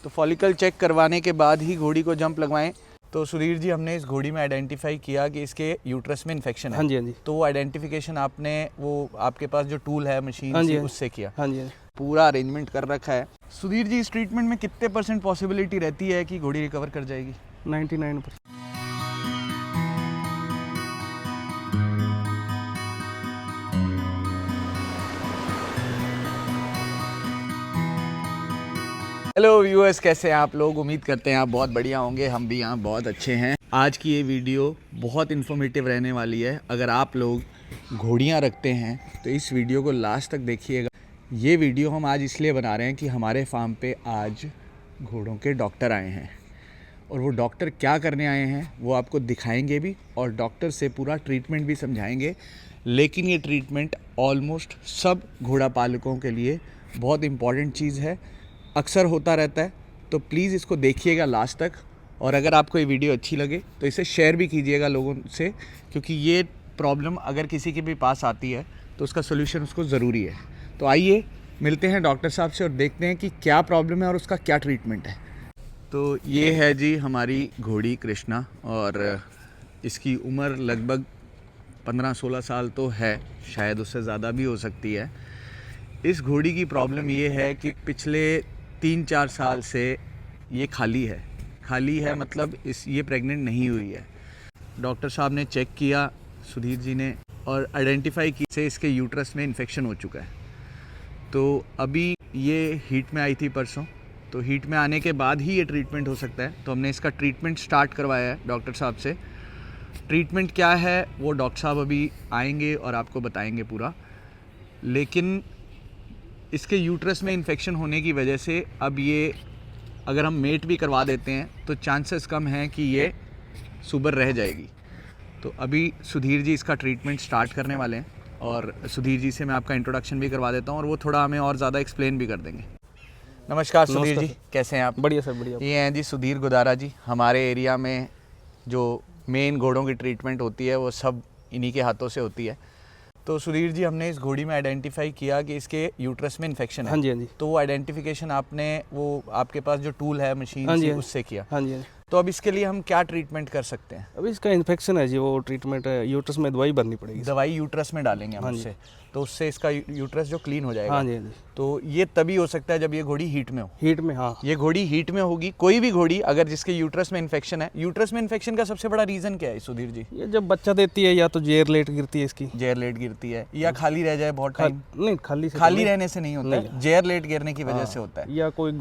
तो follicle check करवाने के बाद ही घोड़ी को जंप लगवाएं। तो सुधीर जी, हमने इस घोड़ी में आइडेंटिफाई किया कि इसके यूट्रस में इन्फेक्शन है। हाँ जी, हाँ जी। तो वो आइडेंटिफिकेशन आपने वो आपके पास जो टूल है मशीन हाँ जी, से हाँ जी। उससे किया। हाँ जी। पूरा अरेंजमेंट कर रखा है। सुधीर जी, इस ट्रीटमेंट में कितने % पॉसिबिलिटी रहती है कि घोड़ी रिकवर कर जाएगी? 99%। हेलो व्यूअर्स, कैसे हैं आप लोग? उम्मीद करते हैं आप बहुत बढ़िया होंगे। हम भी यहाँ बहुत अच्छे हैं। आज की ये वीडियो बहुत इन्फॉर्मेटिव रहने वाली है। अगर आप लोग घोड़ियाँ रखते हैं तो इस वीडियो को लास्ट तक देखिएगा। ये वीडियो हम आज इसलिए बना रहे हैं कि हमारे फार्म पे आज घोड़ों के डॉक्टर आए हैं और वो डॉक्टर क्या करने आए हैं वो आपको दिखाएंगे भी और डॉक्टर से पूरा ट्रीटमेंट भी समझाएंगे। लेकिन ये ट्रीटमेंट ऑलमोस्ट सब घोड़ा पालकों के लिए बहुत इम्पॉर्टेंट चीज़ है, अक्सर होता रहता है। तो प्लीज़ इसको देखिएगा लास्ट तक, और अगर आपको ये वीडियो अच्छी लगे तो इसे शेयर भी कीजिएगा लोगों से, क्योंकि ये प्रॉब्लम अगर किसी के भी पास आती है तो उसका सोल्यूशन उसको ज़रूरी है। तो आइए मिलते हैं डॉक्टर साहब से और देखते हैं कि क्या प्रॉब्लम है और उसका क्या ट्रीटमेंट है। तो ये है जी हमारी घोड़ी कृष्णा, और इसकी उम्र लगभग 15-16 साल तो है, शायद उससे ज़्यादा भी हो सकती है। इस घोड़ी की प्रॉब्लम ये है कि पिछले 3-4 साल से ये खाली है मतलब ये प्रेग्नेंट नहीं हुई है। डॉक्टर साहब ने चेक किया, सुधीर जी ने, और आइडेंटिफाई की से इसके यूट्रस में इन्फेक्शन हो चुका है। तो अभी ये हीट में आई थी परसों, तो हीट में आने के बाद ही ये ट्रीटमेंट हो सकता है। तो हमने इसका ट्रीटमेंट स्टार्ट करवाया है डॉक्टर साहब से। ट्रीटमेंट क्या है वो डॉक्टर साहब अभी आएंगे और आपको बताएंगे पूरा। लेकिन इसके यूट्रस में इन्फेक्शन होने की वजह से अब ये अगर हम मेट भी करवा देते हैं तो चांसेस कम हैं कि ये सुबर रह जाएगी। तो अभी सुधीर जी इसका ट्रीटमेंट स्टार्ट करने वाले हैं और सुधीर जी से मैं आपका इंट्रोडक्शन भी करवा देता हूँ और वो थोड़ा हमें और ज़्यादा एक्सप्लेन भी कर देंगे। नमस्कार सुधीर जी, कैसे हैं आप? बढ़िया सर, बढ़िया। ये हैं जी सुधीर गुदारा जी। हमारे एरिया में जो मेन घोड़ों की ट्रीटमेंट होती है वो सब इन्हीं के हाथों से होती है। तो सुधीर जी, हमने इस घोड़ी में आइडेंटिफाई किया कि इसके यूट्रस में इन्फेक्शन है। हाँ जी, हाँ जी। तो वो आइडेंटिफिकेशन आपने वो आपके पास जो टूल है मशीन हाँ जी, से हाँ। उससे किया। हाँ जी, हाँ जी। तो अब इसके लिए हम क्या ट्रीटमेंट कर सकते हैं? अभी इसका इन्फेक्शन है जी, वो ट्रीटमेंट है, यूट्रस में दवाई भरनी पड़ेगी। दवाई यूट्रस में डालेंगे हम हाँ जी। उससे, तो उससे इसका यूट्रस जो क्लीन हो जाएगा। हाँ जी, हाँ जी। तो ये तभी हो सकता है जब ये घोड़ी हीट में हो। हीट में, हाँ। ये घोड़ी हीट में होगी। कोई भी घोड़ी अगर जिसके यूट्रस में इन्फेक्शन है, यूट्रस में इन्फेक्शन का सबसे बड़ा रीज़न क्या है सुधीर जी? ये जब बच्चा देती है या तो जेर लेट गिरती है इसकी, जेयर लेट गिरती है, या खाली रह जाए बहुत टाइम? नहीं, खाली रहने से नहीं होता है, जेयर लेट गिरने की वजह से होता है। या कोई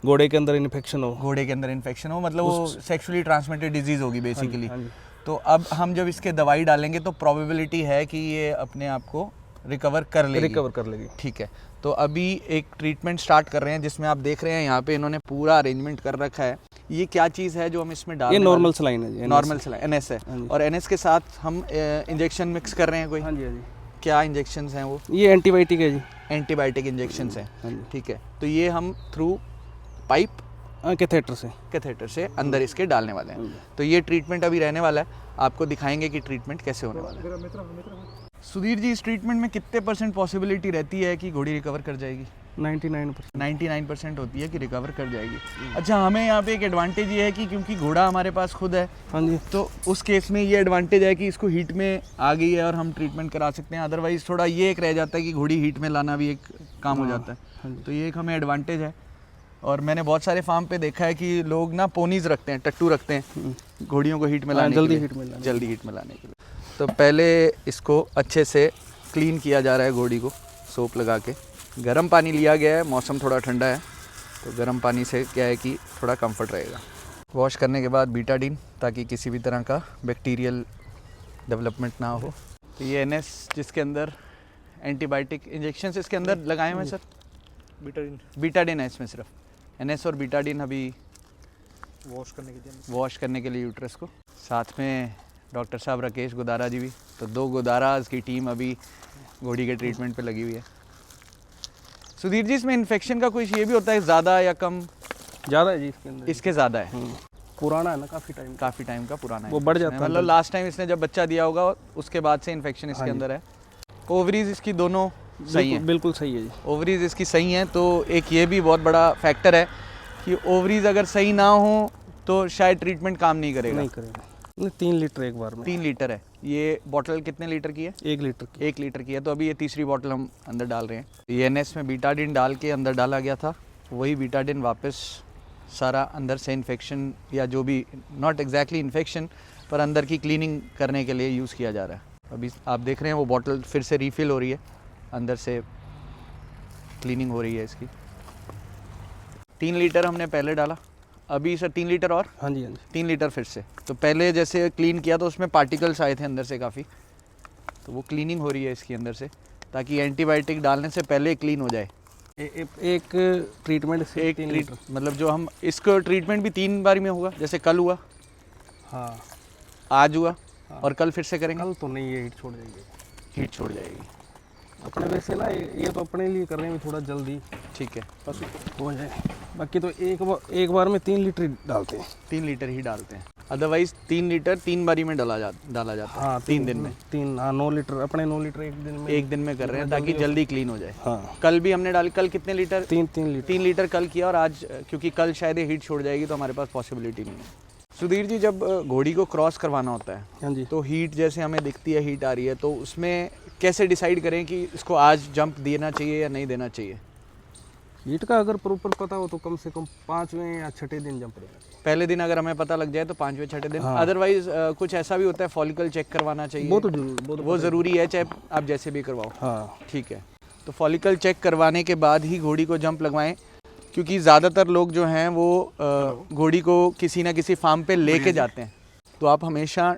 घोड़े के अंदर इन्फेक्शन हो। घोड़े के अंदर इन्फेक्शन हो, मतलब वो सेक्सुअली ट्रांसमिटेड डिजीज होगी बेसिकली। हाँ जी। तो अब हम जब इसके दवाई डालेंगे तो प्रोबेबिलिटी है कि ये अपने आप को रिकवर कर लेगी। ठीक है। तो अभी एक ट्रीटमेंट स्टार्ट कर रहे हैं जिसमें आप देख रहे हैं यहाँ पे इन्होंने पूरा अरेंजमेंट कर रखा है। ये क्या चीज़ है जो हम इसमें डाल? ये नॉर्मल सलाइन है जी, नॉर्मल सलाइन NS है। और NS के साथ हम इंजेक्शन मिक्स कर रहे हैं कोई? हाँ जी, हाँ जी। क्या इंजेक्शन हैं वो? ये एंटीबायोटिक है जी। एंटीबायोटिक इंजेक्शन हाँ हैं। जी। ठीक है। तो ये हम थ्रू पाइप, कैथेटर से अंदर इसके डालने वाले हैं। तो ये ट्रीटमेंट अभी रहने वाला है, आपको दिखाएंगे कि ट्रीटमेंट कैसे होने वाला है। सुधीर जी, इस ट्रीटमेंट में कितने % पॉसिबिलिटी रहती है कि घोड़ी रिकवर कर जाएगी? 99% होती है कि रिकवर कर जाएगी। अच्छा, हमें यहाँ पे एक एडवांटेज ये है कि क्योंकि घोड़ा हमारे पास खुद है। हाँ जी। तो उस केस में ये एडवांटेज है कि इसको हीट में आ गई है और हम ट्रीटमेंट करा सकते हैं। अदरवाइज थोड़ा ये एक रह जाता है कि घोड़ी हीट में लाना भी एक काम हो जाता है। तो ये एक हमें एडवांटेज है। और मैंने बहुत सारे फार्म पे देखा है कि लोग ना पोनीज रखते हैं, टट्टू रखते हैं घोड़ियों को हीट में लाने के लिए, जल्दी हीट में लाने के लिए। तो पहले इसको अच्छे से क्लीन किया जा रहा है घोड़ी को सोप लगा के। गर्म पानी लिया गया है, मौसम थोड़ा ठंडा है तो गर्म पानी से क्या है कि थोड़ा कंफर्ट रहेगा। वॉश करने के बाद बीटाडीन, ताकि किसी भी तरह का बैक्टीरियल डेवलपमेंट ना हो। तो ये NS जिसके अंदर एंटीबायोटिक इंजेक्शन इसके अंदर लगाए हुए हैं सर। बीटाडीन है इसमें, सिर्फ NS और बीटाडीन अभी वॉश करने के लिए यूट्रस को। साथ में डॉक्टर साहब राकेश गुदारा जी भी। तो 2 गुदाराज की टीम अभी घोड़ी के ट्रीटमेंट पे लगी हुई है। सुधीर जी, इसमें इन्फेक्शन का कुछ ये भी होता है, ज़्यादा या कम? ज़्यादा है जी इसके अंदर। इसके ज़्यादा है। पुराना है ना, काफ़ी टाइम का पुराना है, वो बढ़ जाता है। मतलब लास्ट टाइम इसने जब बच्चा दिया होगा उसके बाद से इन्फेक्शन इसके अंदर है। ओवरीज इसकी दोनों सही हैं? बिल्कुल सही है जी। ओवरीज इसकी सही हैं। तो एक ये भी बहुत बड़ा फैक्टर है कि ओवरीज अगर सही ना हो तो शायद ट्रीटमेंट काम नहीं करेगा। नहीं करेगा। नहीं, 3 लीटर एक बार में। 3 लीटर है। ये बॉटल कितने लीटर की है? 1 लीटर की। 1 लीटर की है। तो अभी ये तीसरी बॉटल हम अंदर डाल रहे हैं। ये NS में बीटाडिन डाल के अंदर डाला गया था, वही बीटाडिन वापस सारा अंदर से इन्फेक्शन या जो भी, नॉट एग्जैक्टली इन्फेक्शन, पर अंदर की क्लीनिंग करने के लिए यूज़ किया जा रहा है। अभी आप देख रहे हैं वो बॉटल फिर से रीफ़िल हो रही है, अंदर से क्लीनिंग हो रही है इसकी। 3 लीटर हमने पहले डाला, अभी सर 3 लीटर और? हाँ जी, हाँ जी। 3 लीटर फिर से। तो पहले जैसे क्लीन किया तो उसमें पार्टिकल्स आए थे अंदर से काफ़ी, तो वो क्लीनिंग हो रही है इसकी अंदर से, ताकि एंटीबायोटिक डालने से पहले क्लीन हो जाए। एक ट्रीटमेंट से एक 3 लीटर। मतलब जो हम इसको ट्रीटमेंट भी 3 बारी में होगा, जैसे कल हुआ, हाँ, आज हुआ, हाँ। और कल फिर से करेंगे। कल तो नहीं, ये हीट छोड़ जाएगी। हीट छोड़ जाएगी। अपने वैसे ना ये तो अपने लिए करने में थोड़ा जल्दी ठीक है, बस हो जाए। बाकी तो एक बार में 3 लीटर डालते हैं। 3 लीटर ही डालते हैं, अदरवाइज 3 लीटर 3 बारी में डाला जाता है। हाँ, 3 दिन में। 9 लीटर, अपने 9 लीटर एक दिन में कर रहे हैं ताकि जल्दी क्लीन हो जाए। हाँ, कल भी हमने डाली, कल कितने लीटर? 3 लीटर। 3 लीटर कल किया, और आज क्योंकि कल शायद हीट छोड़ जाएगी तो हमारे पास पॉसिबिलिटी नहीं है। सुधीर जी, जब घोड़ी को क्रॉस करवाना होता है हाँ जी। तो हीट जैसे हमें दिखती है, हीट आ रही है, तो उसमें कैसे डिसाइड करें कि इसको आज जंप देना चाहिए या नहीं देना चाहिए? हीट का अगर प्रॉपर पता हो तो कम से कम 5वें या 6ठे दिन जंप देना चाहिए। पहले दिन अगर हमें पता लग जाए तो 5वें 6ठे दिन। हाँ। अदरवाइज कुछ ऐसा भी होता है, फॉलिकल चेक करवाना चाहिए। वो ज़रूरी है, चाहे आप जैसे भी करवाओ। हाँ, ठीक है, तो फॉलिकल चेक करवाने के बाद ही घोड़ी को जंप लगवाएं, क्योंकि ज़्यादातर लोग जो हैं वो घोड़ी को किसी ना किसी फार्म पे लेके जाते हैं। तो आप हमेशा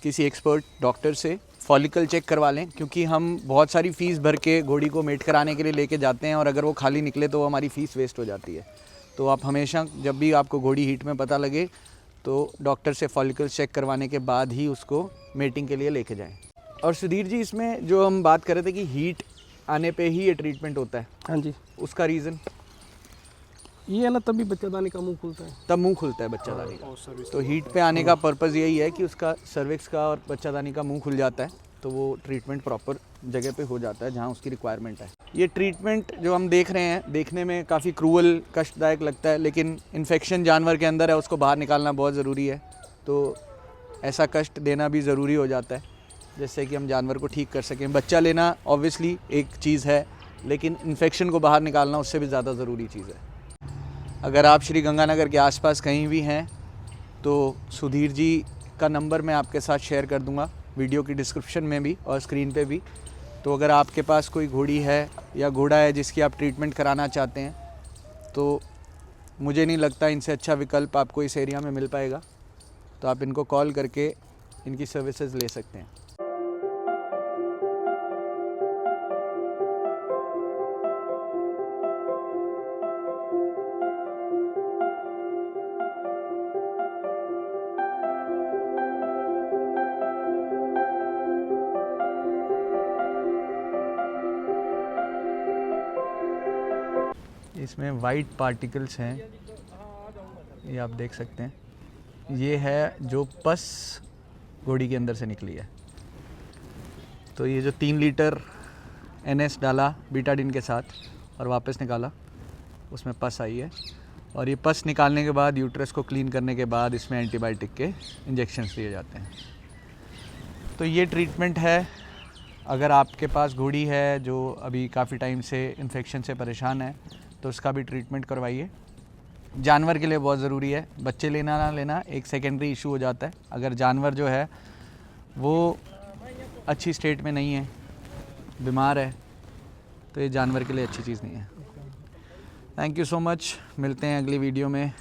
किसी एक्सपर्ट डॉक्टर से फॉलिकल चेक करवा लें, क्योंकि हम बहुत सारी फ़ीस भर के घोड़ी को मेट कराने के लिए लेके जाते हैं, और अगर वो खाली निकले तो हमारी फ़ीस वेस्ट हो जाती है। तो आप हमेशा जब भी आपको घोड़ी हीट में पता लगे तो डॉक्टर से फॉलिकल चेक करवाने के बाद ही उसको मेटिंग के लिए लेके जाएं। और सुधीर जी, इसमें जो हम बात कर रहे थे कि हीट आने पे ही ये ट्रीटमेंट होता है, हाँ जी। उसका रीज़न? ये है ना, तभी बच्चादानी का मुंह खुलता है। तब मुंह खुलता है बच्चादानी का। तो हीट पे आने का पर्पज़ यही है कि उसका सर्विक्स का और बच्चादानी का मुंह खुल जाता है, तो वो ट्रीटमेंट प्रॉपर जगह पे हो जाता है जहाँ उसकी रिक्वायरमेंट है। ये ट्रीटमेंट जो हम देख रहे हैं, देखने में काफ़ी क्रूअल, कष्टदायक लगता है, लेकिन इन्फेक्शन जानवर के अंदर है, उसको बाहर निकालना बहुत ज़रूरी है। तो ऐसा कष्ट देना भी ज़रूरी हो जाता है, जिससे कि हम जानवर को ठीक कर सकें। बच्चा लेना ऑब्वियसली एक चीज़ है, लेकिन इन्फेक्शन को बाहर निकालना उससे भी ज़्यादा ज़रूरी चीज़ है। अगर आप श्री गंगानगर के आसपास कहीं भी हैं तो सुधीर जी का नंबर मैं आपके साथ शेयर कर दूंगा, वीडियो की डिस्क्रिप्शन में भी और स्क्रीन पे भी। तो अगर आपके पास कोई घोड़ी है या घोड़ा है जिसकी आप ट्रीटमेंट कराना चाहते हैं, तो मुझे नहीं लगता इनसे अच्छा विकल्प आपको इस एरिया में मिल पाएगा। तो आप इनको कॉल करके इनकी सर्विसेज ले सकते हैं। इसमें वाइट पार्टिकल्स हैं, ये आप देख सकते हैं। ये है जो पस घोड़ी के अंदर से निकली है। तो ये जो 3 लीटर NS डाला बीटाडिन के साथ और वापस निकाला, उसमें पस आई है। और ये पस निकालने के बाद, यूट्रस को क्लीन करने के बाद, इसमें एंटीबायोटिक के इंजेक्शंस दिए जाते हैं। तो ये ट्रीटमेंट है। अगर आपके पास घोड़ी है जो अभी काफ़ी टाइम से इन्फेक्शन से परेशान है, तो उसका भी ट्रीटमेंट करवाइए। जानवर के लिए बहुत ज़रूरी है, बच्चे लेना ना लेना एक सेकेंडरी इशू हो जाता है। अगर जानवर जो है वो अच्छी स्टेट में नहीं है, बीमार है, तो ये जानवर के लिए अच्छी चीज़ नहीं है। थैंक यू सो मच, मिलते हैं अगली वीडियो में।